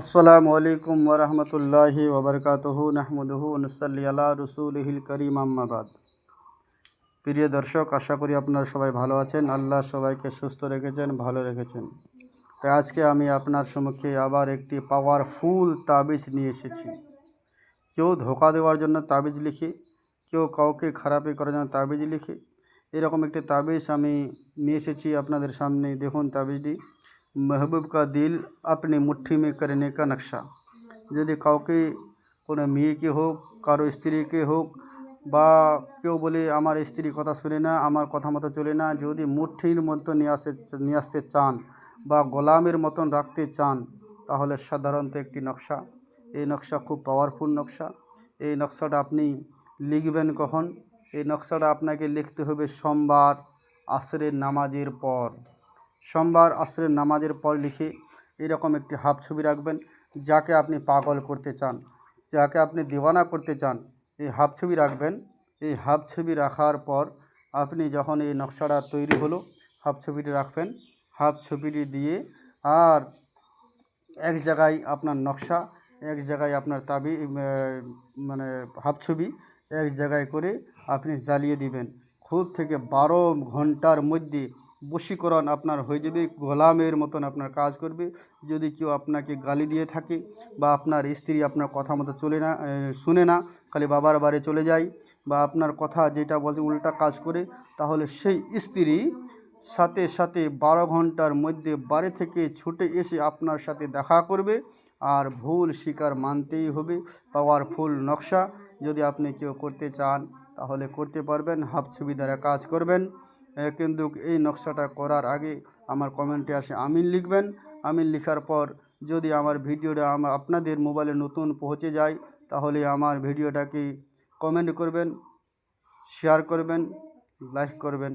আসসালামু আলাইকুম ওরহমতুল্লাহি ওবরকাতুহু নাহমাদুহু ওয়া নুসাল্লি আলা রাসূলিহিল কারীম আম্মা বাদ। প্রিয় দর্শক, আশা করি আপনারা সবাই ভালো আছেন। আল্লাহ সবাইকে সুস্থ রেখেছেন, ভালো রেখেছেন। তাই আজকে আমি আপনার সম্মুখে আবার একটি পাওয়ারফুল তাবিজ নিয়ে এসেছি। কেউ ধোঁকা দেওয়ার জন্য তাবিজ লিখে, কেউ কাউকে খারাপি করার জন্য তাবিজ লিখে, এরকম একটি তাবিজ আমি নিয়ে এসেছি আপনাদের সামনে। দেখুন তাবিজটি, महबूब का दिल अपनी मुट्ठी में करने का नक्शा। যদি কাউকে কোনো মেয়েকে হোক, কারো স্ত্রীকে হোক, বা কেউ বলে আমার স্ত্রী কথা শুনে না, আমার কথা মতো চলে না, যদি মুঠির মতো নিয়ে আসতে চান বা গোলামের মতন রাখতে চান, তাহলে সাধারণত একটি নকশা। এই নকশা খুব পাওয়ারফুল নকশা। এই নকশাটা আপনি লিখবেন কখন? এই নকশাটা আপনাকে লিখতে হবে সোমবার আসরের নামাজের পর। সোমবার আসরের নামাজের পর লিখে এরকম একটি হাফ ছবি রাখবেন। যাকে আপনি পাগল করতে চান, যাকে আপনি দিওয়ানা করতে চান, এই হাফ ছবি রাখবেন। এই হাফ ছবি রাখার পর আপনি যখন এই নকশাটা তৈরি হলো, হাফ ছবিটি রাখবেন। হাফ ছবিটি দিয়ে আর এক জায়গায় আপনার নকশা, এক জায়গায় আপনার মানে হাফ ছবি এক জায়গায় করে আপনি জ্বালিয়ে দিবেন। খুব থেকে 12 ঘন্টার মধ্যে বশীকরণ আপনার হয়ে যাবে, গোলামের মতন আপনার কাজ করবে। যদি কেউ আপনাকে গালি দিয়ে থাকে বা আপনার স্ত্রী আপনার কথা মতো শুনে না, খালি বাবার বাড়ি চলে যায়, বা আপনার কথা যেটা বলছে উল্টা কাজ করে, তাহলে সেই স্ত্রী সাথে সাথে 12 ঘন্টার মধ্যে বাড়ি থেকে ছুটে এসে আপনার সাথে দেখা করবে। আর ভুল স্বীকার মানতেই হবে। পাওয়ারফুল নকশা যদি আপনি কেউ করতে চান তাহলে করতে পারবেন, হাফ ছবি দ্বারা কাজ করবেন। কিন্তু এই নকশাটা করার আগে আমার কমেন্টে আসে আমিন লিখবেন। আমিন লেখার পর যদি আমার ভিডিওটা আপনাদের মোবাইলে নতুন পৌঁছে যায়, তাহলে আমার ভিডিওটাকে কমেন্ট করবেন, শেয়ার করবেন, লাইক করবেন।